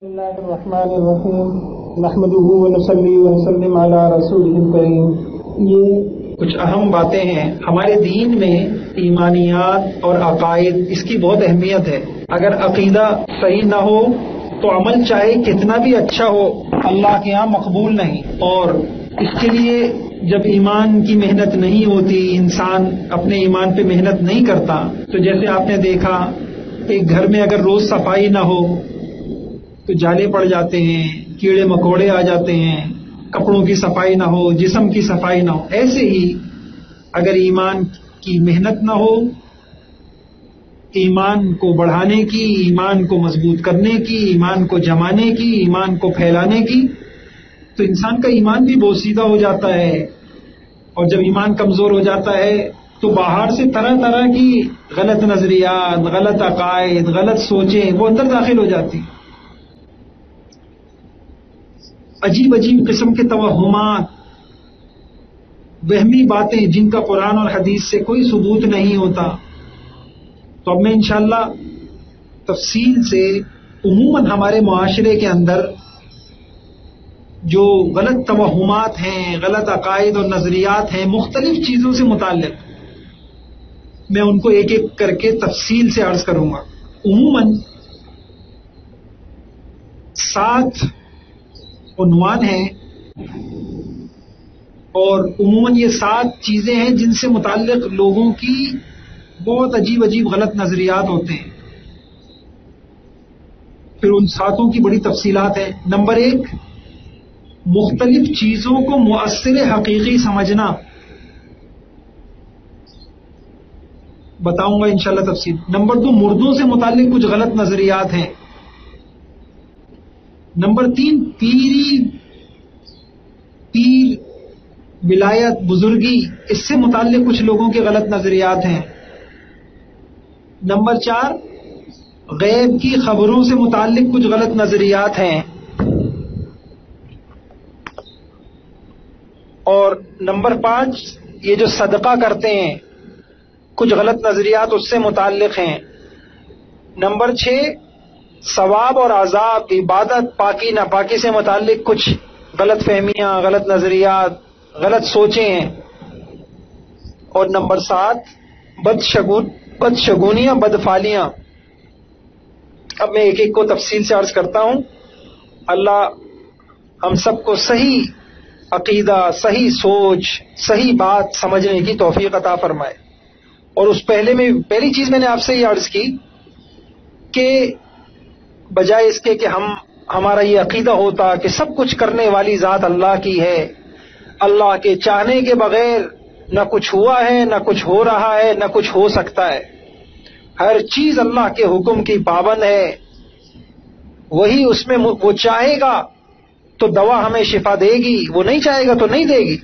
بسم اللہ الرحمن الرحیم نحمده ونصلی ونسلم علی رسولہ الکریم۔ یہ کچھ اہم باتیں ہیں ہمارے دین میں، ایمانیات اور عقائد، اس کی بہت اہمیت ہے۔ اگر عقیدہ صحیح نہ ہو تو عمل چاہے کتنا بھی اچھا ہو اللہ کے ہاں مقبول نہیں۔ اور اس کے لیے جب ایمان کی محنت نہیں ہوتی، انسان اپنے ایمان پہ محنت نہیں کرتا، تو جیسے آپ نے دیکھا ایک گھر میں اگر روز صفائی نہ ہو تو جالے پڑ جاتے ہیں، کیڑے مکوڑے آ جاتے ہیں، کپڑوں کی صفائی نہ ہو، جسم کی صفائی نہ ہو۔ ایسے ہی اگر ایمان کی محنت نہ ہو، ایمان کو بڑھانے کی، ایمان کو مضبوط کرنے کی، ایمان کو جمانے کی، ایمان کو پھیلانے کی، تو انسان کا ایمان بھی بوسیدہ ہو جاتا ہے۔ اور جب ایمان کمزور ہو جاتا ہے تو باہر سے طرح طرح کی غلط نظریات، غلط عقائد، غلط سوچیں وہ اندر داخل ہو جاتی ہیں۔ عجیب عجیب قسم کے توہمات، وہمی باتیں جن کا قرآن اور حدیث سے کوئی ثبوت نہیں ہوتا۔ تو اب میں انشاءاللہ تفصیل سے عموماً ہمارے معاشرے کے اندر جو غلط توہمات ہیں، غلط عقائد اور نظریات ہیں مختلف چیزوں سے متعلق، میں ان کو ایک ایک کر کے تفصیل سے عرض کروں گا۔ عموماً 7 عنوان ہیں، اور عموماً یہ 7 چیزیں ہیں جن سے متعلق لوگوں کی بہت عجیب عجیب غلط نظریات ہوتے ہیں۔ پھر ان 7 کی بڑی تفصیلات ہیں۔ نمبر 1، مختلف چیزوں کو مؤثر حقیقی سمجھنا، بتاؤں گا انشاءاللہ تفصیل۔ نمبر 2، مردوں سے متعلق کچھ غلط نظریات ہیں۔ نمبر 3، پیر ولایت بزرگی، اس سے متعلق کچھ لوگوں کے غلط نظریات ہیں۔ نمبر 4، غیب کی خبروں سے متعلق کچھ غلط نظریات ہیں۔ اور نمبر 5، یہ جو صدقہ کرتے ہیں کچھ غلط نظریات اس سے متعلق ہیں۔ نمبر 6، ثواب اور عذاب، عبادت، پاکی ناپاکی سے متعلق کچھ غلط فہمیاں، غلط نظریات، غلط سوچیں ہیں۔ اور نمبر 7، بدشگونیاں، بدفعلیاں۔ اب میں ایک ایک کو تفصیل سے عرض کرتا ہوں۔ اللہ ہم سب کو صحیح عقیدہ، صحیح سوچ، صحیح بات سمجھنے کی توفیق عطا فرمائے۔ اور اس پہلی چیز میں نے آپ سے یہ عرض کی کہ بجائے اس کے کہ ہمارا یہ عقیدہ ہوتا کہ سب کچھ کرنے والی ذات اللہ کی ہے، اللہ کے چاہنے کے بغیر نہ کچھ ہوا ہے، نہ کچھ ہو رہا ہے، نہ کچھ ہو سکتا ہے، ہر چیز اللہ کے حکم کی پابند ہے، وہی اس میں وہ چاہے گا تو دوا ہمیں شفا دے گی، وہ نہیں چاہے گا تو نہیں دے گی۔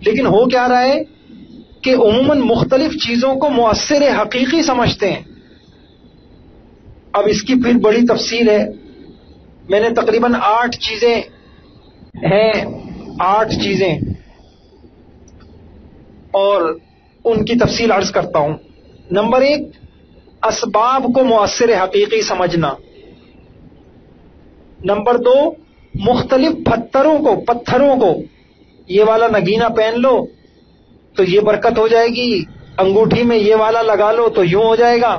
لیکن ہو کیا رہا ہے کہ عموماً مختلف چیزوں کو مؤثر حقیقی سمجھتے ہیں۔ اب اس کی پھر بڑی تفصیل ہے۔ میں نے تقریباً 8 چیزیں ہیں، 8 چیزیں، اور ان کی تفصیل عرض کرتا ہوں۔ نمبر 1، اسباب کو مؤثر حقیقی سمجھنا۔ نمبر 2، مختلف پتھروں کو یہ والا نگینہ پہن لو تو یہ برکت ہو جائے گی، انگوٹھی میں یہ والا لگا لو تو یوں ہو جائے گا۔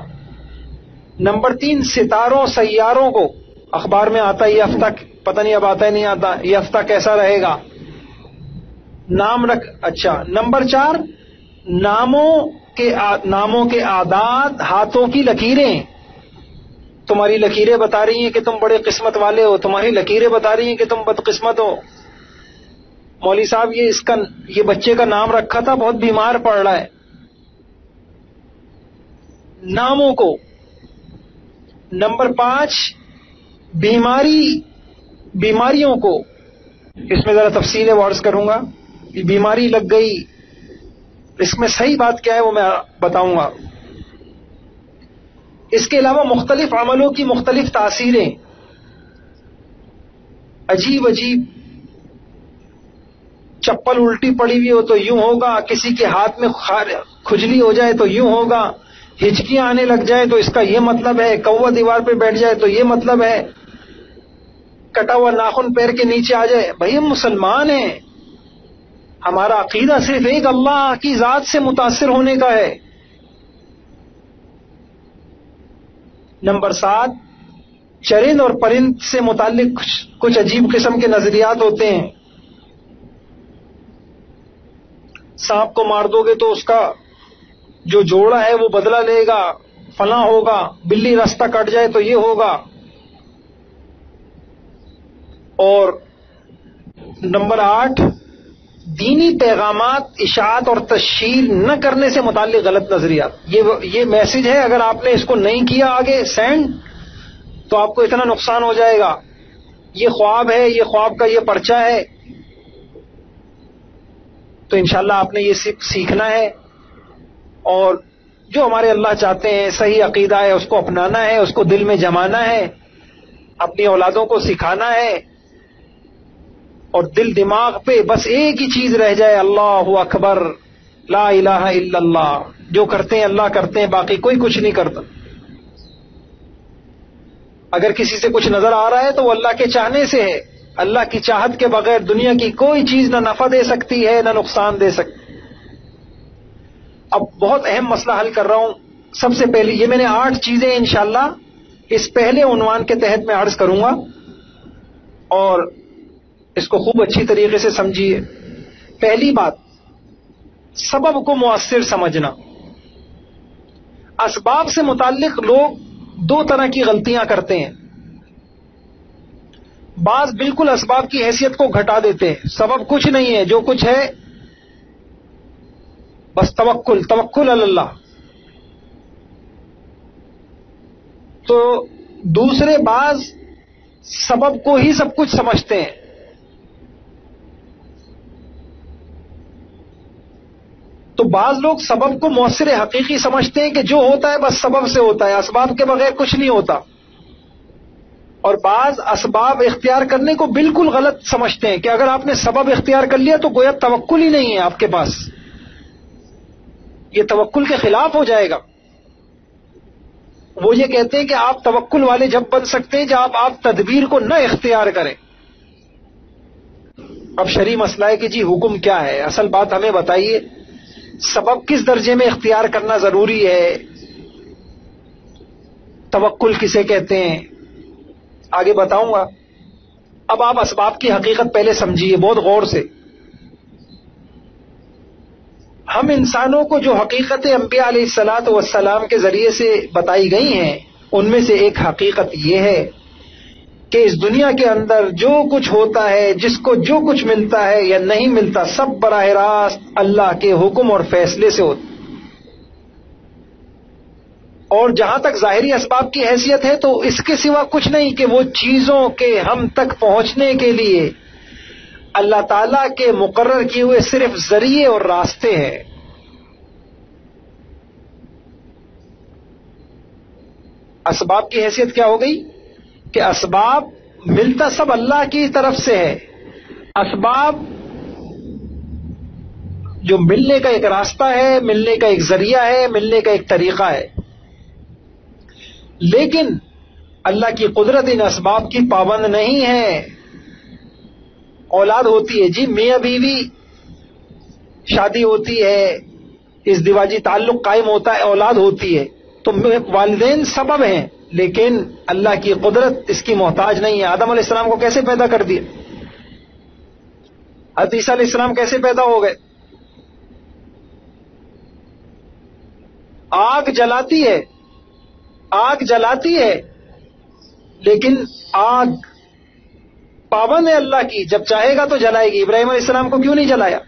نمبر 3، ستاروں سیاروں کو، اخبار میں آتا ہے یہ ہفتہ، پتہ نہیں اب آتا ہے نہیں آتا، یہ ہفتہ کیسا رہے گا، نام رکھ۔ اچھا، نمبر 4، ناموں کے اعداد، ہاتھوں کی لکیریں، تمہاری لکیریں بتا رہی ہیں کہ تم بڑے قسمت والے ہو، تمہاری لکیریں بتا رہی ہیں کہ تم بدقسمت ہو۔ مولوی صاحب یہ بچے کا نام رکھا تھا، بہت بیمار پڑ رہا ہے۔ ناموں کو۔ نمبر 5، بیماریوں کو، اس میں ذرا تفصیل ہے وہ عرض کروں گا۔ بیماری لگ گئی، اس میں صحیح بات کیا ہے وہ میں بتاؤں گا۔ اس کے علاوہ مختلف عملوں کی مختلف تاثیریں، عجیب عجیب، چپل الٹی پڑی ہوئی ہو تو یوں ہوگا، کسی کے ہاتھ میں کھجلی ہو جائے تو یوں ہوگا، ہچکیاں آنے لگ جائے تو اس کا یہ مطلب ہے، کوا دیوار پہ بیٹھ جائے تو یہ مطلب ہے، کٹا ہوا ناخن پیر کے نیچے آ جائے. بھائی ہم مسلمان ہیں, ہمارا عقیدہ صرف ایک اللہ کی ذات سے متاثر ہونے کا ہے. نمبر 7, چرند اور پرند سے متعلق کچھ عجیب قسم کے نظریات ہوتے ہیں. سانپ کو مار دو گے تو اس کا جو جوڑا ہے وہ بدلہ لے گا, فلاں ہوگا. بلی راستہ کٹ جائے تو یہ ہوگا. اور نمبر 8, دینی پیغامات اشاعت اور تشہیر نہ کرنے سے متعلق غلط نظریات. یہ میسج ہے, اگر آپ نے اس کو نہیں کیا آگے سینڈ تو آپ کو اتنا نقصان ہو جائے گا. یہ خواب ہے, یہ خواب کا یہ پرچہ ہے. تو انشاءاللہ آپ نے یہ سیکھنا ہے, اور جو ہمارے اللہ چاہتے ہیں صحیح عقیدہ ہے اس کو اپنانا ہے, اس کو دل میں جمانا ہے, اپنی اولادوں کو سکھانا ہے. اور دل دماغ پہ بس ایک ہی چیز رہ جائے, اللہ اکبر, لا الہ الا اللہ. جو کرتے ہیں اللہ کرتے ہیں, باقی کوئی کچھ نہیں کرتا. اگر کسی سے کچھ نظر آ رہا ہے تو وہ اللہ کے چاہنے سے ہے. اللہ کی چاہت کے بغیر دنیا کی کوئی چیز نہ نفع دے سکتی ہے نہ نقصان دے سکتی. اب بہت اہم مسئلہ حل کر رہا ہوں. سب سے پہلے یہ میں نے 8 چیزیں انشاءاللہ اس پہلے عنوان کے تحت میں عرض کروں گا, اور اس کو خوب اچھی طریقے سے سمجھیے. پہلی بات, سبب کو مؤثر سمجھنا. اسباب سے متعلق لوگ 2 طرح کی غلطیاں کرتے ہیں. بعض بالکل اسباب کی حیثیت کو گھٹا دیتے ہیں, سبب کچھ نہیں ہے, جو کچھ ہے بس توکل علی اللہ. تو دوسرے بعض سبب کو ہی سب کچھ سمجھتے ہیں. تو بعض لوگ سبب کو مؤثر حقیقی سمجھتے ہیں کہ جو ہوتا ہے بس سبب سے ہوتا ہے, اسباب کے بغیر کچھ نہیں ہوتا. اور بعض اسباب اختیار کرنے کو بالکل غلط سمجھتے ہیں کہ اگر آپ نے سبب اختیار کر لیا تو گویا توکل ہی نہیں ہے آپ کے پاس. یہ توکل کے خلاف ہو جائے گا. وہ یہ کہتے ہیں کہ آپ توکل والے جب بن سکتے ہیں جب آپ تدبیر کو نہ اختیار کریں. اب شرعی مسئلہ ہے کہ جی حکم کیا ہے, اصل بات ہمیں بتائیے, سبب کس درجے میں اختیار کرنا ضروری ہے, توکل کسے کہتے ہیں, آگے بتاؤں گا. اب آپ اسباب کی حقیقت پہلے سمجھیے بہت غور سے. ہم انسانوں کو جو حقیقت انبیاء علیہ الصلاۃ والسلام کے ذریعے سے بتائی گئی ہیں ان میں سے ایک حقیقت یہ ہے کہ اس دنیا کے اندر جو کچھ ہوتا ہے, جس کو جو کچھ ملتا ہے یا نہیں ملتا, سب براہ راست اللہ کے حکم اور فیصلے سے ہوتا. اور جہاں تک ظاہری اسباب کی حیثیت ہے تو اس کے سوا کچھ نہیں کہ وہ چیزوں کے ہم تک پہنچنے کے لیے اللہ تعالیٰ کے مقرر کیے ہوئے صرف ذریعے اور راستے ہیں. اسباب کی حیثیت کیا ہو گئی کہ اسباب ملتا سب اللہ کی طرف سے ہے. اسباب جو ملنے کا ایک راستہ ہے, ملنے کا ایک ذریعہ ہے, ملنے کا ایک طریقہ ہے. لیکن اللہ کی قدرت ان اسباب کی پابند نہیں ہے. اولاد ہوتی ہے, جی میاں بیوی شادی ہوتی ہے, ازدواجی تعلق قائم ہوتا ہے, اولاد ہوتی ہے, تو والدین سبب ہیں لیکن اللہ کی قدرت اس کی محتاج نہیں ہے. آدم علیہ السلام کو کیسے پیدا کر دیا؟ حضرت عیسیٰ علیہ السلام کیسے پیدا ہو گئے؟ آگ جلاتی ہے, آگ جلاتی ہے, لیکن آگ پابند ہے اللہ کی, جب چاہے گا تو جلائے گی. ابراہیم علیہ السلام کو کیوں نہیں جلایا؟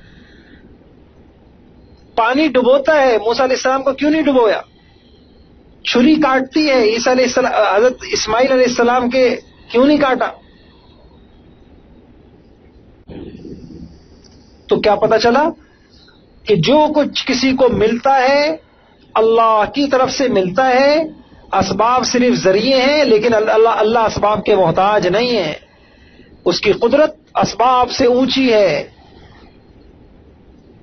پانی ڈبوتا ہے, موسیٰ علیہ السلام کو کیوں نہیں ڈبویا؟ چھری کاٹتی ہے, عیسیٰ علیہ السلام حضرت اسماعیل علیہ السلام کے کیوں نہیں کاٹا؟ تو کیا پتا چلا کہ جو کچھ کسی کو ملتا ہے اللہ کی طرف سے ملتا ہے, اسباب صرف ذریعے ہیں لیکن اللہ اسباب کے محتاج نہیں ہے. اس کی قدرت اسباب سے اونچی ہے.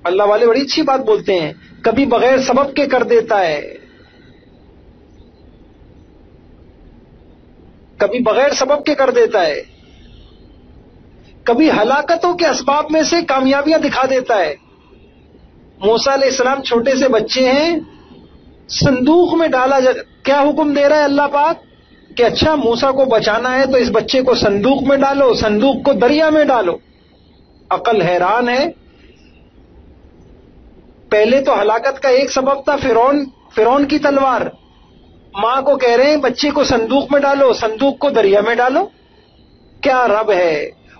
اللہ والے بڑی اچھی بات بولتے ہیں, کبھی بغیر سبب کے کر دیتا ہے, کبھی بغیر سبب کے کر دیتا ہے. کبھی ہلاکتوں کے اسباب میں سے کامیابیاں دکھا دیتا ہے. موسیٰ علیہ السلام چھوٹے سے بچے ہیں, صندوق میں ڈالا کیا حکم دے رہا ہے اللہ پاک کہ اچھا موسیٰ کو بچانا ہے تو اس بچے کو صندوق میں ڈالو, صندوق کو دریا میں ڈالو. عقل حیران ہے. پہلے تو ہلاکت کا ایک سبب تھا فرعون کی تلوار. ماں کو کہہ رہے ہیں بچے کو صندوق میں ڈالو, صندوق کو دریا میں ڈالو. کیا رب ہے.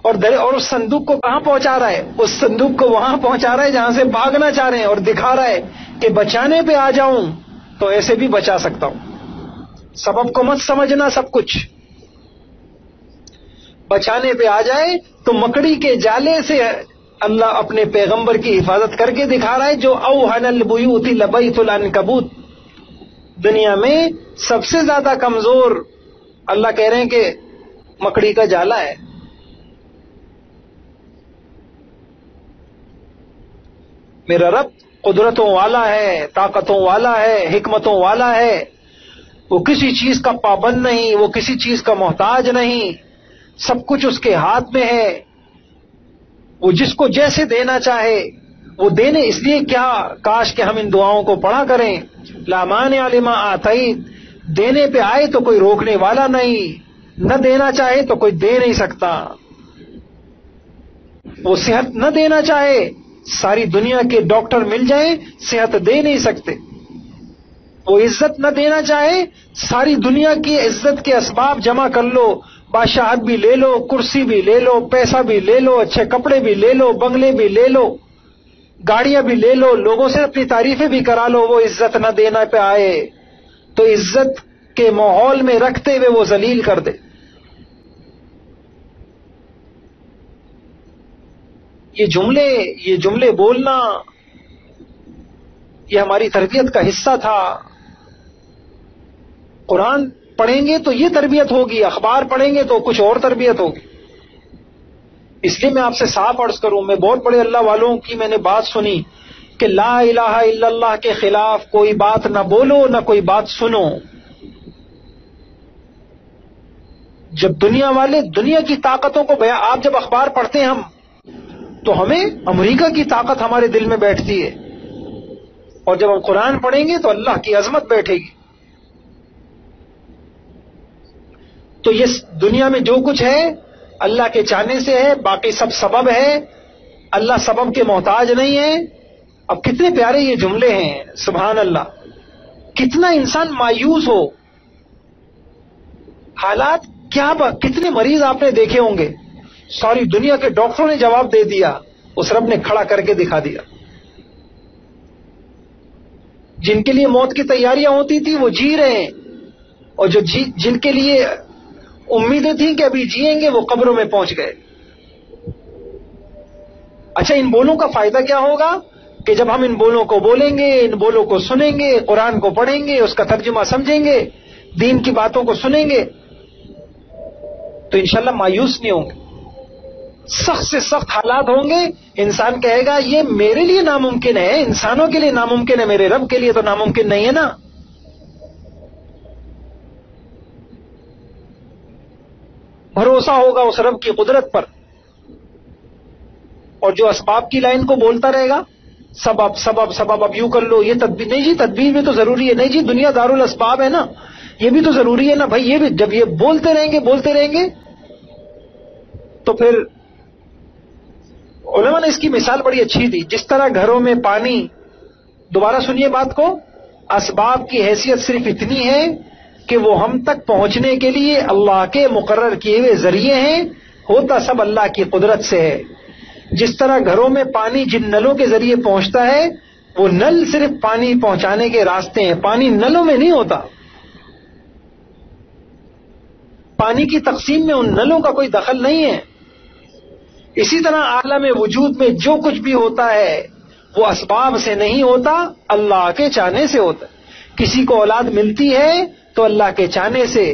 اور اس صندوق کو کہاں پہنچا رہا ہے؟ اس صندوق کو وہاں پہنچا رہا ہے جہاں سے بھاگنا چاہ رہے ہیں, اور دکھا رہا ہے کہ بچانے پہ آ جاؤں تو ایسے بھی بچا سکتا ہوں. سبب کو مت سمجھنا سب کچھ. بچانے پہ آ جائے تو مکڑی کے جالے سے اللہ اپنے پیغمبر کی حفاظت کر کے دکھا رہا ہے. جو اوہن البیوت لبیت العنکبوت, دنیا میں سب سے زیادہ کمزور اللہ کہہ رہے ہیں کہ مکڑی کا جالا ہے. میرا رب قدرتوں والا ہے, طاقتوں والا ہے, حکمتوں والا ہے. وہ کسی چیز کا پابند نہیں, وہ کسی چیز کا محتاج نہیں, سب کچھ اس کے ہاتھ میں ہے. وہ جس کو جیسے دینا چاہے وہ دینے. اس لیے کیا کاش کہ ہم ان دعاؤں کو پڑھا کریں. لا مانع لما اعطیت, دینے پہ آئے تو کوئی روکنے والا نہیں, نہ دینا چاہے تو کوئی دے نہیں سکتا. وہ صحت نہ دینا چاہے, ساری دنیا کے ڈاکٹر مل جائیں, صحت دے نہیں سکتے. وہ عزت نہ دینا چاہے, ساری دنیا کی عزت کے اسباب جمع کر لو, بادشاہت بھی لے لو, کرسی بھی لے لو, پیسہ بھی لے لو, اچھے کپڑے بھی لے لو, بنگلے بھی لے لو, گاڑیاں بھی لے لو, لوگوں سے اپنی تعریفیں بھی کرا لو. وہ عزت نہ دینا پہ آئے تو عزت کے ماحول میں رکھتے ہوئے وہ ذلیل کر دے. یہ جملے بولنا یہ ہماری تربیت کا حصہ تھا. قرآن پڑھیں گے تو یہ تربیت ہوگی, اخبار پڑھیں گے تو کچھ اور تربیت ہوگی. اس لیے میں آپ سے صاف عرض کروں, میں بہت بڑے اللہ والوں کی میں نے بات سنی کہ لا الہ الا اللہ کے خلاف کوئی بات نہ بولو, نہ کوئی بات سنو. جب دنیا والے دنیا کی طاقتوں کو آپ جب اخبار پڑھتے ہیں ہم, تو ہمیں امریکہ کی طاقت ہمارے دل میں بیٹھتی ہے, اور جب ہم قرآن پڑھیں گے تو اللہ کی عظمت بیٹھے گی. تو یہ دنیا میں جو کچھ ہے اللہ کے چاہنے سے ہے, باقی سب سبب ہے. اللہ سبب کے محتاج نہیں ہے. اب کتنے پیارے یہ جملے ہیں, سبحان اللہ. کتنا انسان مایوس ہو, حالات کیا کتنے مریض آپ نے دیکھے ہوں گے, ساری دنیا کے ڈاکٹروں نے جواب دے دیا, اس رب نے کھڑا کر کے دکھا دیا. جن کے لیے موت کی تیاریاں ہوتی تھی وہ جی رہے ہیں, اور جو جن کے لیے امیدیں تھیں کہ ابھی جیئیں گے وہ قبروں میں پہنچ گئے. اچھا, ان بولوں کا فائدہ کیا ہوگا کہ جب ہم ان بولوں کو بولیں گے, ان بولوں کو سنیں گے, قرآن کو پڑھیں گے, اس کا ترجمہ سمجھیں گے, دین کی باتوں کو سنیں گے, تو انشاءاللہ مایوس نہیں ہوں گے. سخت سے سخت حالات ہوں گے, انسان کہے گا یہ میرے لیے ناممکن ہے, انسانوں کے لیے ناممکن ہے, میرے رب کے لیے تو ناممکن نہیں ہے نا. بھروسہ ہوگا اس رب کی قدرت پر. اور جو اسباب کی لائن کو بولتا رہے گا, سبب سبب سبب, اب یوں کر لو, یہ تدبیر نہیں جی, تدبیر بھی تو ضروری ہے, نہیں جی دنیا دار الاسباب ہے نا, یہ بھی تو ضروری ہے نا بھائی. یہ بھی جب یہ بولتے رہیں گے تو پھر علماء نے اس کی مثال بڑی اچھی دی. جس طرح گھروں میں پانی, دوبارہ سنیے بات کو, اسباب کی حیثیت صرف اتنی ہے کہ وہ ہم تک پہنچنے کے لیے اللہ کے مقرر کیے ہوئے ذریعے ہیں, ہوتا سب اللہ کی قدرت سے ہے. جس طرح گھروں میں پانی جن نلوں کے ذریعے پہنچتا ہے, وہ نل صرف پانی پہنچانے کے راستے ہیں, پانی نلوں میں نہیں ہوتا. پانی کی تقسیم میں ان نلوں کا کوئی دخل نہیں ہے. اسی طرح عالم وجود میں جو کچھ بھی ہوتا ہے وہ اسباب سے نہیں ہوتا, اللہ کے چاہنے سے ہوتا. کسی کو اولاد ملتی ہے تو اللہ کے چاہنے سے.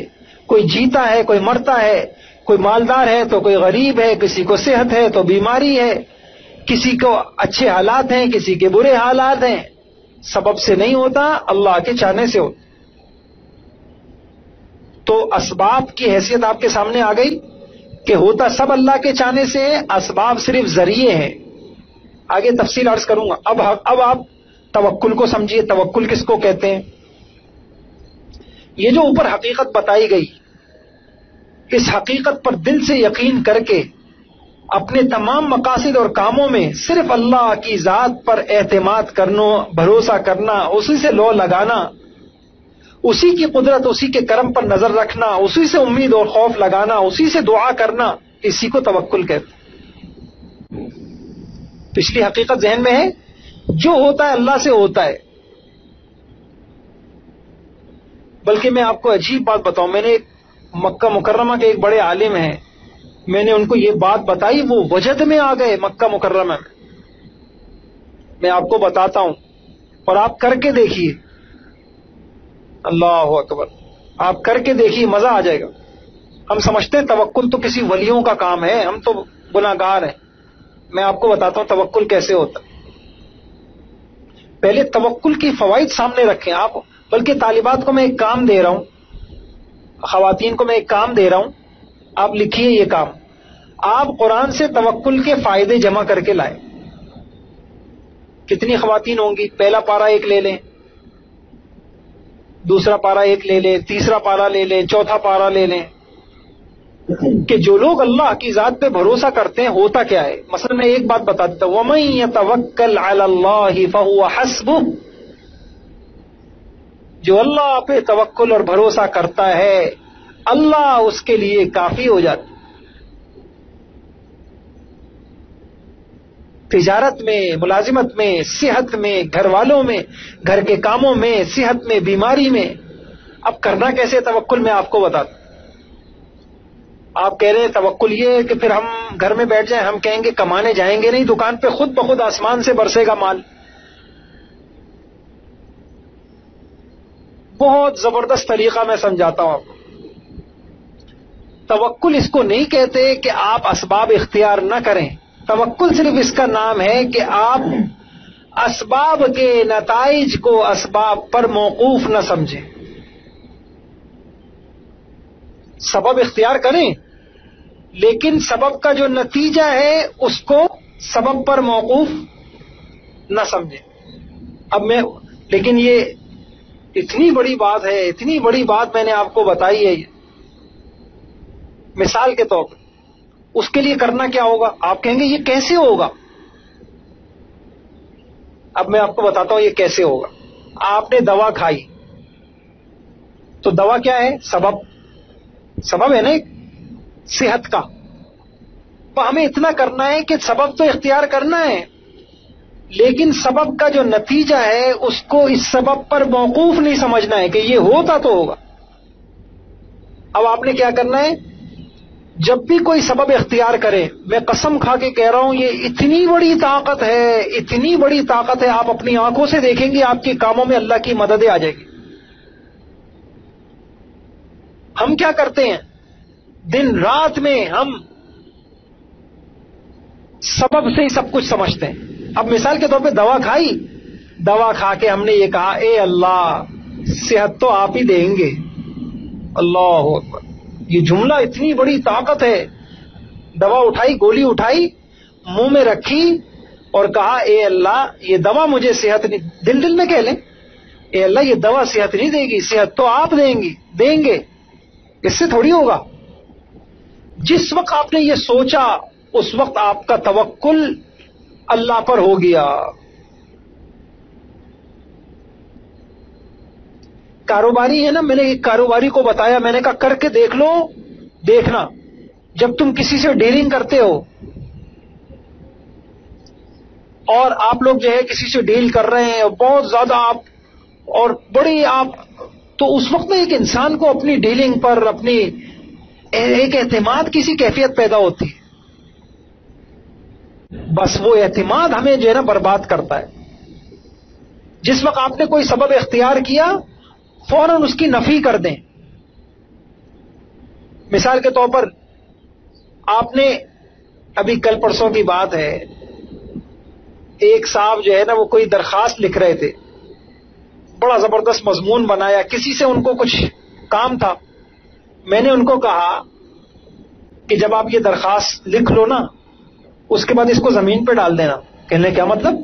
کوئی جیتا ہے, کوئی مرتا ہے, کوئی مالدار ہے تو کوئی غریب ہے, کسی کو صحت ہے تو بیماری ہے, کسی کو اچھے حالات ہیں, کسی کے برے حالات ہیں. سبب سے نہیں ہوتا, اللہ کے چاہنے سے ہوتا. تو اسباب کی حیثیت آپ کے سامنے آ گئی. کہ ہوتا سب اللہ کے چاہنے سے ہے، اسباب صرف ذریعے ہیں. آگے تفصیل عرض کروں گا. اب آپ توکل کو سمجھیے. توکل کس کو کہتے ہیں؟ یہ جو اوپر حقیقت بتائی گئی، اس حقیقت پر دل سے یقین کر کے اپنے تمام مقاصد اور کاموں میں صرف اللہ کی ذات پر اعتماد کرنا، بھروسہ کرنا، اسی سے لو لگانا، اسی کی قدرت، اسی کے کرم پر نظر رکھنا، اسی سے امید اور خوف لگانا، اسی سے دعا کرنا، اسی کو توکل کہتے ہیں. پچھلی حقیقت ذہن میں ہے؟ جو ہوتا ہے اللہ سے ہوتا ہے. بلکہ میں آپ کو عجیب بات بتاؤں، میں نے مکہ مکرمہ کے ایک بڑے عالم ہیں، میں نے ان کو یہ بات بتائی، وہ وجد میں آ گئے مکہ مکرمہ میں. میں آپ کو بتاتا ہوں اور آپ کر کے دیکھیے. اللہ اکبر، آپ کر کے دیکھیے، مزہ آ جائے گا. ہم سمجھتے ہیں توکل تو کسی ولیوں کا کام ہے، ہم تو گناہگار ہیں. میں آپ کو بتاتا ہوں توکل کیسے ہوتا ہے. پہلے توکل کی فوائد سامنے رکھیں آپ. بلکہ طالبات کو میں ایک کام دے رہا ہوں، خواتین کو میں ایک کام دے رہا ہوں، آپ لکھیے یہ کام. آپ قرآن سے توکل کے فائدے جمع کر کے لائیں. کتنی خواتین ہوں گی؟ پہلا پارہ ایک لے لیں، دوسرا پارہ ایک لے لیں، تیسرا پارہ لے لیں، چوتھا پارہ لے لیں. کہ جو لوگ اللہ کی ذات پہ بھروسہ کرتے ہیں ہوتا کیا ہے. مثلا میں ایک بات بتا دیتا ہوں، وَمَن يَتَوَكَّلْ عَلَى اللَّهِ فَهُوَ حَسْبُهُ. جو اللہ پہ توکل اور بھروسہ کرتا ہے اللہ اس کے لیے کافی ہو جاتا. تجارت میں، ملازمت میں، صحت میں، گھر والوں میں، گھر کے کاموں میں، صحت میں، بیماری میں. اب کرنا کیسے توکل میں آپ کو بتاتا ہوں. آپ کہہ رہے ہیں توکل یہ ہے کہ پھر ہم گھر میں بیٹھ جائیں، ہم کہیں گے کمانے جائیں گے نہیں، دکان پہ خود بخود آسمان سے برسے گا مال. بہت زبردست طریقہ میں سمجھاتا ہوں آپ کو. توکل اس کو نہیں کہتے کہ آپ اسباب اختیار نہ کریں. توکل صرف اس کا نام ہے کہ آپ اسباب کے نتائج کو اسباب پر موقوف نہ سمجھیں. سبب اختیار کریں لیکن سبب کا جو نتیجہ ہے اس کو سبب پر موقوف نہ سمجھیں. لیکن یہ اتنی بڑی بات ہے، اتنی بڑی بات میں نے آپ کو بتائی ہے. مثال کے طور پر اس کے لیے کرنا کیا ہوگا؟ آپ کہیں گے یہ کیسے ہوگا؟ اب میں آپ کو بتاتا ہوں یہ کیسے ہوگا. آپ نے دوا کھائی تو دوا کیا ہے؟ سبب ہے نا ایک صحت کا. تو ہمیں اتنا کرنا ہے کہ سبب تو اختیار کرنا ہے لیکن سبب کا جو نتیجہ ہے اس کو اس سبب پر موقوف نہیں سمجھنا ہے کہ یہ ہوتا تو ہوگا. اب آپ نے کیا کرنا ہے؟ جب بھی کوئی سبب اختیار کرے، میں قسم کھا کے کہہ رہا ہوں یہ اتنی بڑی طاقت ہے، اتنی بڑی طاقت ہے، آپ اپنی آنکھوں سے دیکھیں گے آپ کے کاموں میں اللہ کی مددیں آ جائے گی. ہم کیا کرتے ہیں؟ دن رات میں ہم سبب سے ہی سب کچھ سمجھتے ہیں. اب مثال کے طور پہ دوا کھائی، دوا کھا کے ہم نے یہ کہا اے اللہ صحت تو آپ ہی دیں گے. اللہ اکبر، یہ جملہ اتنی بڑی طاقت ہے. دوا اٹھائی، گولی اٹھائی، منہ میں رکھی اور کہا اے اللہ یہ دوا مجھے صحت نہیں، دل میں کہہ لیں اے اللہ یہ دوا صحت نہیں دے گی، صحت تو آپ دیں گے. اس سے تھوڑی ہوگا. جس وقت آپ نے یہ سوچا اس وقت آپ کا توکل اللہ پر ہو گیا. کاروباری ہے نا، میں نے ایک کاروباری کو بتایا، میں نے کہا کر کے دیکھ لو. دیکھنا جب تم کسی سے ڈیلنگ کرتے ہو اور آپ لوگ جو ہے کسی سے ڈیل کر رہے ہیں بہت زیادہ آپ اور بڑی آپ، تو اس وقت میں ایک انسان کو اپنی ڈیلنگ پر اپنی ایک اعتماد کی سی کیفیت پیدا ہوتی ہے. بس وہ اعتماد ہمیں جو ہے نا برباد کرتا ہے. جس وقت آپ نے کوئی سبب اختیار کیا فوراً اس کی نفی کر دیں. مثال کے طور پر آپ نے ابھی کل پرسوں کی بات ہے، ایک صاحب جو ہے نا وہ کوئی درخواست لکھ رہے تھے، بڑا زبردست مضمون بنایا، کسی سے ان کو کچھ کام تھا. میں نے ان کو کہا کہ جب آپ یہ درخواست لکھ لو نا اس کے بعد اس کو زمین پہ ڈال دینا. کہنے کیا مطلب؟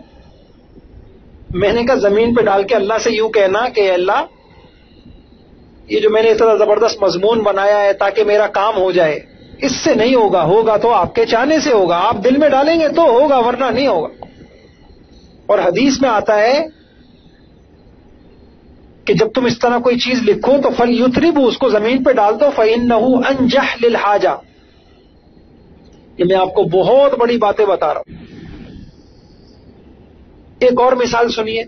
میں نے کہا زمین پہ ڈال کے اللہ سے یوں کہنا کہ اللہ یہ جو میں نے اتنا زبردست مضمون بنایا ہے تاکہ میرا کام ہو جائے، اس سے نہیں ہوگا، ہوگا تو آپ کے چاہنے سے ہوگا، آپ دل میں ڈالیں گے تو ہوگا ورنہ نہیں ہوگا. اور حدیث میں آتا ہے کہ جب تم اس طرح کوئی چیز لکھو تو فَلْيُتْرِبُ، اس کو زمین پہ ڈال دو، فَإِنَّهُ أَنْجَحْ لِلْحَاجَةِ. یہ میں آپ کو بہت بڑی باتیں بتا رہا ہوں. ایک اور مثال سنیے.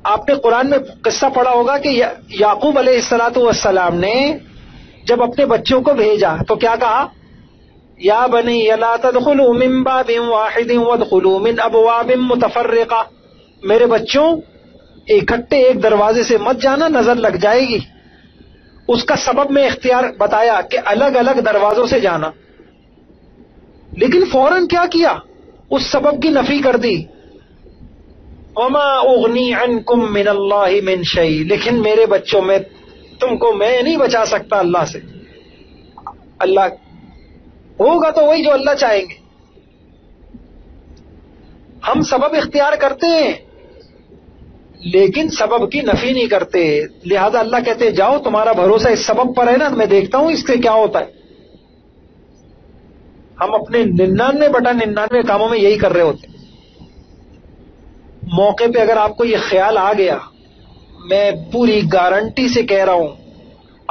آپ نے قرآن میں قصہ پڑھا ہوگا کہ یعقوب علیہ الصلوۃ والسلام نے جب اپنے بچوں کو بھیجا تو کیا کہا؟ یا بنی لا تدخلوا من باب واحد وادخلوا من ابواب متفرقہ، میرے بچوں اکٹھے ایک دروازے سے مت جانا، نظر لگ جائے گی. اس کا سبب میں اختیار بتایا کہ الگ الگ دروازوں سے جانا، لیکن فوراً کیا کیا؟ اس سبب کی نفی کر دی. وما اغنی عنکم من اللہ من شیء، لیکن میرے بچوں میں تم کو میں نہیں بچا سکتا اللہ سے. اللہ ہوگا تو وہی جو اللہ چاہیں گے. ہم سبب اختیار کرتے ہیں لیکن سبب کی نفی نہیں کرتے، لہذا اللہ کہتے جاؤ تمہارا بھروسہ اس سبب پر ہے نا، میں دیکھتا ہوں اس سے کیا ہوتا ہے. ہم اپنے 99/99 کاموں میں یہی کر رہے ہوتے ہیں. موقع پہ اگر آپ کو یہ خیال آ گیا، میں پوری گارنٹی سے کہہ رہا ہوں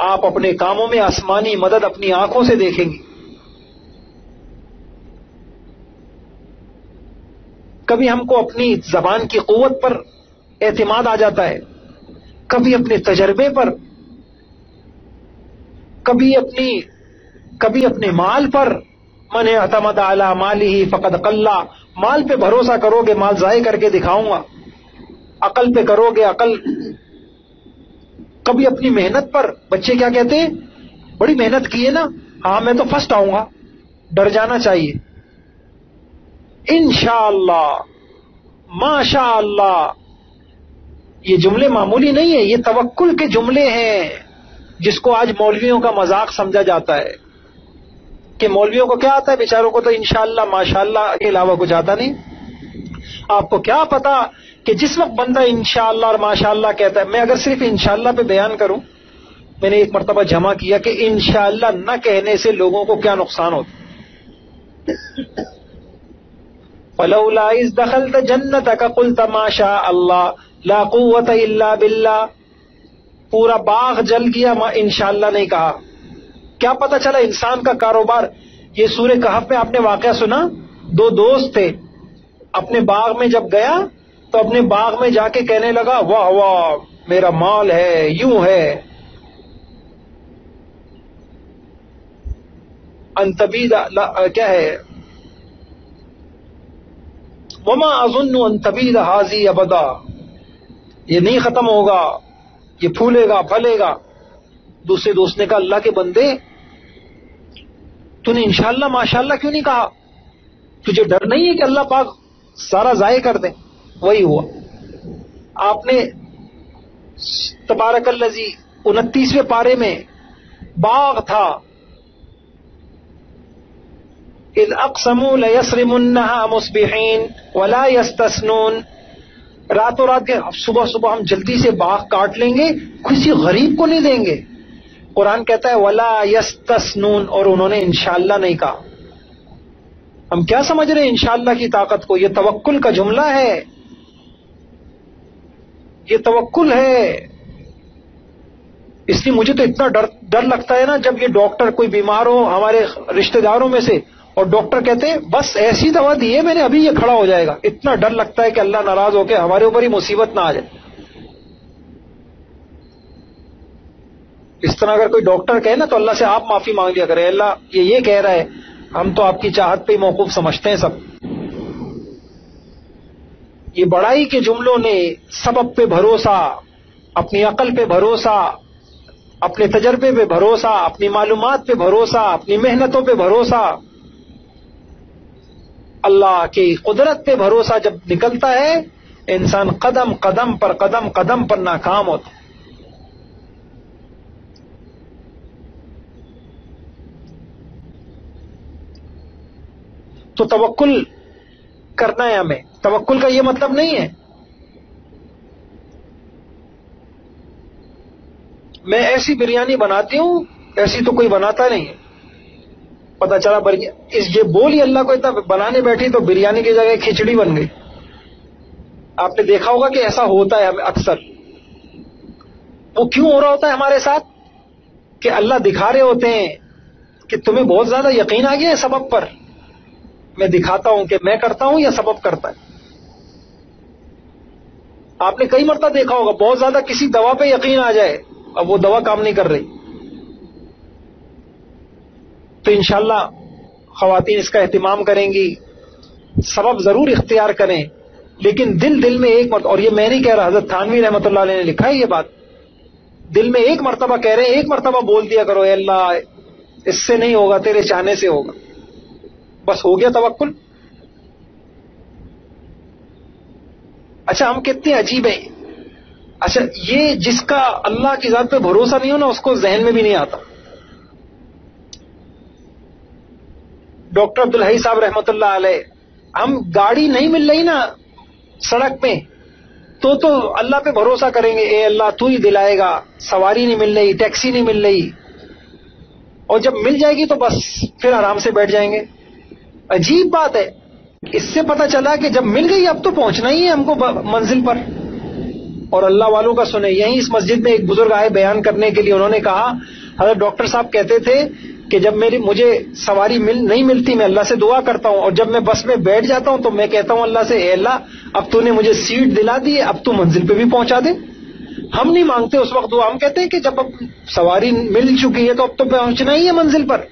آپ اپنے کاموں میں آسمانی مدد اپنی آنکھوں سے دیکھیں گے. کبھی ہم کو اپنی زبان کی قوت پر اعتماد آ جاتا ہے، کبھی اپنے تجربے پر، کبھی اپنے مال پر. من اعتمد علی مالہ فقد قل، مال پہ بھروسہ کرو گے مال ضائع کر کے دکھاؤں گا. عقل پہ کرو گے عقل. کبھی اپنی محنت پر. بچے کیا کہتے ہیں؟ بڑی محنت کی ہے نا، ہاں میں تو فرسٹ آؤں گا. ڈر جانا چاہیے. انشاءاللہ، ماشاء اللہ، یہ جملے معمولی نہیں ہیں، یہ توکل کے جملے ہیں جس کو آج مولویوں کا مذاق سمجھا جاتا ہے کہ مولویوں کو کیا آتا ہے، بیچاروں کو تو انشاءاللہ ماشاءاللہ کے علاوہ کچھ آتا نہیں. آپ کو کیا پتا کہ جس وقت بندہ انشاءاللہ اور ماشاءاللہ کہتا ہے، میں اگر صرف انشاءاللہ پہ بیان کروں، میں نے ایک مرتبہ جمع کیا کہ انشاءاللہ نہ کہنے سے لوگوں کو کیا نقصان ہوتا. فلولا اذ دخلت جنتک قلت ما شاء اللہ لا قوت الا باللہ. پورا باغ جل گیا، انشاءاللہ نہیں کہا. کیا پتا چلا انسان کا کاروبار. یہ سورہ کہف میں آپ نے واقعہ سنا، 2 دوست تھے، اپنے باغ میں جب گیا تو اپنے باغ میں جا کے کہنے لگا واہ واہ میرا مال ہے، یوں ہے. انتبید کیا ہے، وما اظن ان تبید حاضی ابدا، یہ نہیں ختم ہوگا، یہ پھولے گا پھلے گا. دوسرے دوست نے کہا اللہ کے بندے تو نے انشاءاللہ ماشاءاللہ کیوں نہیں کہا؟ تجھے ڈر نہیں ہے کہ اللہ پاک سارا ضائع کر دے؟ وہی ہوا. آپ نے تبارک الذی 29ویں پارے میں باغ تھا، اذ اقسموا لیصرمنها مصبحین ولا یستثنون. راتوں رات کے صبح صبح ہم جلدی سے باغ کاٹ لیں گے، کسی غریب کو نہیں دیں گے. قرآن کہتا ہے ولا یستثنون، اور انہوں نے انشاءاللہ نہیں کہا. ہم کیا سمجھ رہے ہیں انشاءاللہ کی طاقت کو؟ یہ توکل کا جملہ ہے، یہ توکل ہے. اس لیے مجھے تو اتنا ڈر لگتا ہے نا جب یہ ڈاکٹر کوئی بیمار ہو ہمارے رشتہ داروں میں سے اور ڈاکٹر کہتے ہیں بس ایسی دوا دی ہے میں نے ابھی یہ کھڑا ہو جائے گا. اتنا ڈر لگتا ہے کہ اللہ ناراض ہو کے ہمارے اوپر ہی مصیبت نہ آ جائے. اس طرح اگر کوئی ڈاکٹر کہے نا تو اللہ سے آپ معافی مانگ لیا کرے، اللہ یہ کہہ رہا ہے، ہم تو آپ کی چاہت پہ ہی موقوف سمجھتے ہیں سب. یہ بڑائی کے جملوں نے سبب پہ بھروسہ، اپنی عقل پہ بھروسہ، اپنے تجربے پہ بھروسہ، اپنی معلومات پہ بھروسہ، اپنی محنتوں پہ بھروسہ، اللہ کی قدرت پہ بھروسہ جب نکلتا ہے انسان قدم قدم پر ناکام ہوتا ہے. تو توکل کرنا ہے ہمیں. توکل کا یہ مطلب نہیں ہے میں ایسی بریانی بناتی ہوں ایسی تو کوئی بناتا نہیں ہے. پتا چلا یہ بولی اللہ کو اتنا بنانے بیٹھی تو بریانی کی جگہ کھچڑی بن گئی. آپ نے دیکھا ہوگا کہ ایسا ہوتا ہے اکثر. وہ کیوں ہو رہا ہوتا ہے ہمارے ساتھ کہ اللہ دکھا رہے ہوتے ہیں کہ تمہیں بہت زیادہ یقین آ گیا ہے سبب پر. میں دکھاتا ہوں کہ میں کرتا ہوں یا سبب کرتا ہے. آپ نے کئی مرتبہ دیکھا ہوگا بہت زیادہ کسی دوا پہ یقین آ جائے اب وہ دوا کام نہیں کر رہی. تو انشاءاللہ خواتین اس کا اہتمام کریں گی. سبب ضرور اختیار کریں لیکن دل میں ایک مرتبہ, اور یہ میں نہیں کہہ رہا, حضرت تھانوی رحمۃ اللہ علیہ نے لکھا ہے یہ بات, دل میں ایک مرتبہ کہہ رہے ہیں, ایک مرتبہ بول دیا کرو اے اللہ اس سے نہیں ہوگا تیرے چاہنے سے ہوگا, بس ہو گیا توکل. اچھا ہم کتنے عجیب ہیں. اچھا یہ جس کا اللہ کی ذات پہ بھروسہ نہیں ہو نا اس کو ذہن میں بھی نہیں آتا. ڈاکٹر عبدالحی صاحب رحمۃ اللہ علیہ, ہم گاڑی نہیں مل رہی نا سڑک پہ تو اللہ پہ بھروسہ کریں گے اے اللہ تو ہی دلائے گا. سواری نہیں مل رہی, ٹیکسی نہیں مل رہی, اور جب مل جائے گی تو بس پھر آرام سے بیٹھ جائیں گے. عجیب بات ہے, اس سے پتا چلا کہ جب مل گئی اب تو پہنچنا ہی ہے ہم کو منزل پر. اور اللہ والوں کا سنیں, یہیں اس مسجد میں ایک بزرگ آئے بیان کرنے کے لیے, انہوں نے کہا حضرت ڈاکٹر صاحب کہتے تھے کہ جب مجھے سواری نہیں ملتی میں اللہ سے دعا کرتا ہوں, اور جب میں بس میں بیٹھ جاتا ہوں تو میں کہتا ہوں اللہ سے اے اللہ اب تو نے مجھے سیٹ دلا دی ہے, اب تو منزل پہ بھی پہنچا دے. ہم نہیں مانگتے اس وقت دعا, ہم کہتے ہیں کہ جب اب سواری مل چکی ہے تو اب تو پہنچنا ہی ہے منزل پر.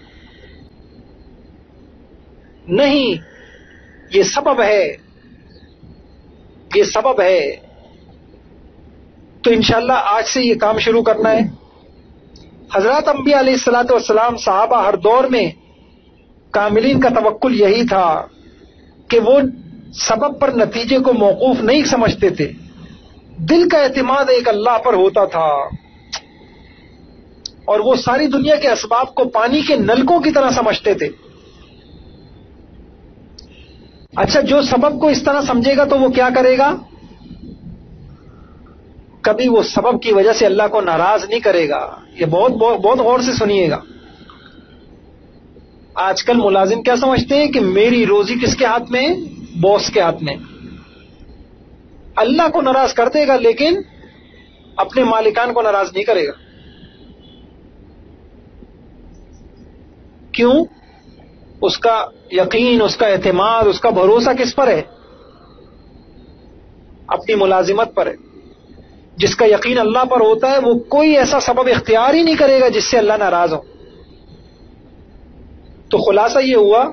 نہیں, یہ سبب ہے, یہ سبب ہے. تو انشاءاللہ آج سے یہ کام شروع کرنا ہے. حضرات انبیاء علیہ الصلوۃ والسلام, صحابہ ہر دور میں کاملین کا توکل یہی تھا کہ وہ سبب پر نتیجے کو موقوف نہیں سمجھتے تھے, دل کا اعتماد ایک اللہ پر ہوتا تھا, اور وہ ساری دنیا کے اسباب کو پانی کے نلکوں کی طرح سمجھتے تھے. اچھا جو سبب کو اس طرح سمجھے گا تو وہ کیا کرے گا, کبھی وہ سبب کی وجہ سے اللہ کو ناراض نہیں کرے گا. یہ بہت غور سے سنیے گا. آج کل ملازم کیا سمجھتے ہیں کہ میری روزی کس کے ہاتھ میں, باس کے ہاتھ میں. اللہ کو ناراض کر دے گا لیکن اپنے مالکان کو ناراض نہیں کرے گا. کیوں؟ اس کا یقین, اس کا اعتماد, اس کا بھروسہ کس پر ہے, اپنی ملازمت پر ہے. جس کا یقین اللہ پر ہوتا ہے وہ کوئی ایسا سبب اختیار ہی نہیں کرے گا جس سے اللہ ناراض ہو. تو خلاصہ یہ ہوا,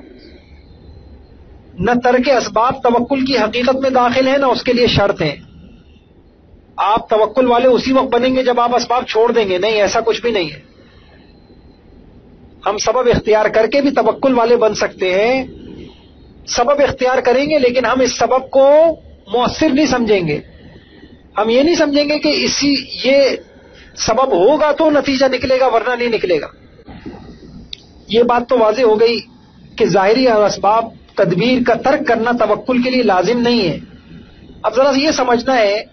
نہ ترک اسباب توکل کی حقیقت میں داخل ہے نہ اس کے لیے شرط ہیں. آپ توکل والے اسی وقت بنیں گے جب آپ اسباب چھوڑ دیں گے, نہیں ایسا کچھ بھی نہیں ہے. ہم سبب اختیار کر کے بھی توکل والے بن سکتے ہیں. سبب اختیار کریں گے لیکن ہم اس سبب کو مؤثر نہیں سمجھیں گے. ہم یہ نہیں سمجھیں گے کہ یہ سبب ہوگا تو نتیجہ نکلے گا ورنہ نہیں نکلے گا. یہ بات تو واضح ہو گئی کہ ظاہری اسباب تدبیر کا ترک کرنا توکل کے لیے لازم نہیں ہے. اب ذرا یہ سمجھنا ہے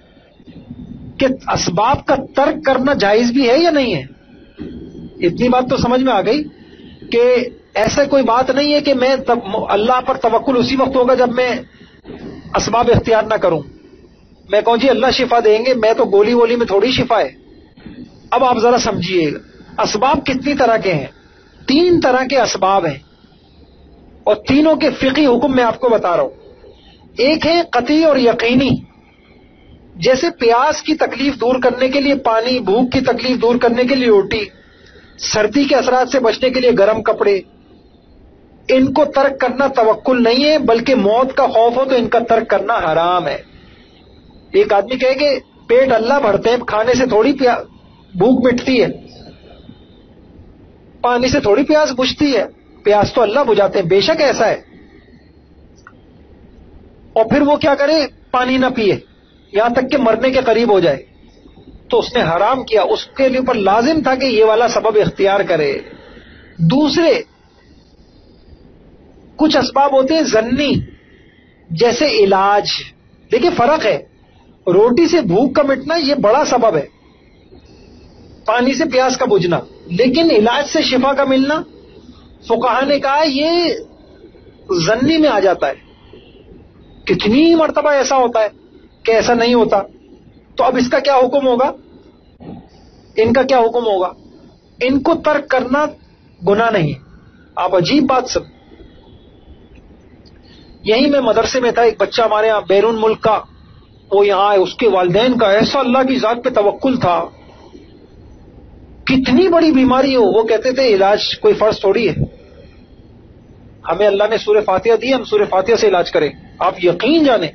کہ اسباب کا ترک کرنا جائز بھی ہے یا نہیں ہے. اتنی بات تو سمجھ میں آ گئی کہ ایسا کوئی بات نہیں ہے کہ میں اللہ پر توکل اسی وقت ہوگا جب میں اسباب اختیار نہ کروں. میں کہوں جی اللہ شفا دیں گے, میں تو گولی وولی میں تھوڑی شفا ہے. اب آپ ذرا سمجھیے گا اسباب کتنی طرح کے ہیں. 3 طرح کے اسباب ہیں اور تینوں کے فقہی حکم میں آپ کو بتا رہا ہوں. ایک ہے قطعی اور یقینی, جیسے پیاس کی تکلیف دور کرنے کے لیے پانی, بھوک کی تکلیف دور کرنے کے لیے روٹی, سردی کے اثرات سے بچنے کے لیے گرم کپڑے. ان کو ترک کرنا توکل نہیں ہے بلکہ موت کا خوف ہو تو ان کا ترک کرنا حرام ہے. ایک آدمی کہے کہ پیٹ اللہ بھرتے ہیں, کھانے سے تھوڑی بھوک مٹتی ہے, پانی سے تھوڑی پیاس بجھتی ہے, پیاس تو اللہ بجھاتے ہیں. بے شک ایسا ہے. اور پھر وہ کیا کرے, پانی نہ پیے یہاں تک کہ مرنے کے قریب ہو جائے, تو اس نے حرام کیا. اس کے لیے اوپر لازم تھا کہ یہ والا سبب اختیار کرے. دوسرے کچھ اسباب ہوتے ہیں ظنی، جیسے علاج. دیکھیں فرق ہے، روٹی سے بھوک کا مٹنا یہ بڑا سبب ہے، پانی سے پیاس کا بجھنا، لیکن علاج سے شفا کا ملنا فقہا نے کہا یہ ظنی میں آ جاتا ہے. کتنی مرتبہ ایسا ہوتا ہے کہ ایسا نہیں ہوتا. تو اب اس کا کیا حکم ہوگا؟ ان کا کیا حکم ہوگا؟ ان کو ترک کرنا گناہ نہیں. آپ عجیب بات سن، یہیں میں مدرسے میں تھا، ایک بچہ ہمارے یہاں بیرون ملک کا، وہ یہاں آئے، اس کے والدین کا ایسا اللہ کی ذات پہ توکل تھا، کتنی بڑی بیماری ہو وہ کہتے تھے علاج کوئی فرض تھوڑی ہے، ہمیں اللہ نے سورہ فاتحہ دی، ہم سورہ فاتحہ سے علاج کریں. آپ یقین جانیں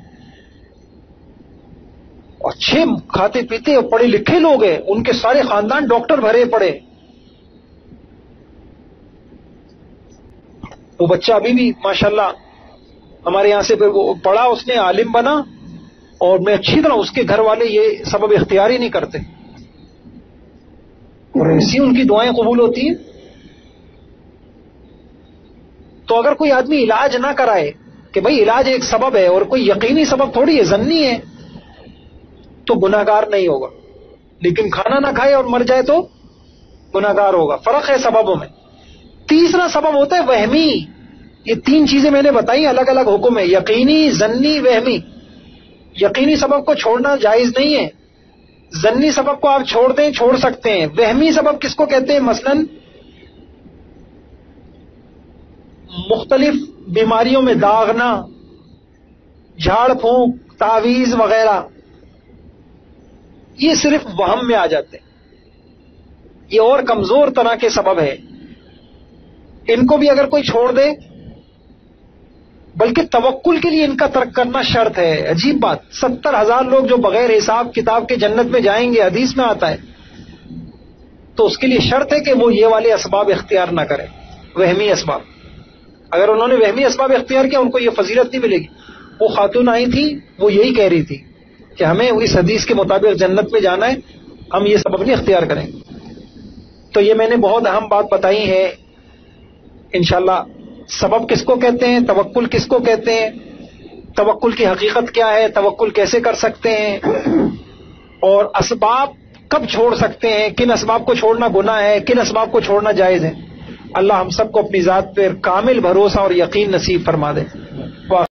اچھے کھاتے پیتے اور پڑھے لکھے لوگ ہیں، ان کے سارے خاندان ڈاکٹر بھرے پڑے. وہ بچہ ابھی بھی ماشاءاللہ ہمارے یہاں سے پڑھا، اس نے عالم بنا، اور میں اچھی طرح، اس کے گھر والے یہ سبب اختیار ہی نہیں کرتے، اور ایسی ان کی دعائیں قبول ہوتی ہیں. تو اگر کوئی آدمی علاج نہ کرائے کہ بھئی علاج ایک سبب ہے اور کوئی یقینی سبب تھوڑی ہے، ظنی ہے، تو گناہگار نہیں ہوگا. لیکن کھانا نہ کھائے اور مر جائے تو گناہگار ہوگا. فرق ہے سببوں میں. تیسرا سبب ہوتا ہے وہمی. یہ تین چیزیں میں نے بتائی، الگ الگ حکم ہے، یقینی، ظنی، وہمی. یقینی سبب کو چھوڑنا جائز نہیں ہے، ظنی سبب کو آپ چھوڑ دیں، چھوڑ سکتے ہیں. وہمی سبب کس کو کہتے ہیں؟ مثلاً مختلف بیماریوں میں داغنا، جھاڑ پھونک، تعویذ وغیرہ، یہ صرف وہم میں آ جاتے ہیں. یہ اور کمزور طرح کے سبب ہے، ان کو بھی اگر کوئی چھوڑ دے، بلکہ توکل کے لیے ان کا ترک کرنا شرط ہے. عجیب بات، 70,000 لوگ جو بغیر حساب کتاب کے جنت میں جائیں گے، حدیث میں آتا ہے، تو اس کے لیے شرط ہے کہ وہ یہ والے اسباب اختیار نہ کریں، وہمی اسباب. اگر انہوں نے وہمی اسباب اختیار کیا، ان کو یہ فضیلت نہیں ملے گی. وہ خاتون آئی تھی، وہ یہی کہہ رہی تھی کہ ہمیں اس حدیث کے مطابق جنت میں جانا ہے، ہم یہ سبب نہیں اختیار کریں. تو یہ میں نے بہت اہم بات بتائی ہے. انشاءاللہ سبب کس کو کہتے ہیں، توکل کس کو کہتے ہیں، توکل کی حقیقت کیا ہے، توکل کیسے کر سکتے ہیں، اور اسباب کب چھوڑ سکتے ہیں، کن اسباب کو چھوڑنا گناہ ہے، کن اسباب کو چھوڑنا جائز ہے. اللہ ہم سب کو اپنی ذات پر کامل بھروسہ اور یقین نصیب فرما دے.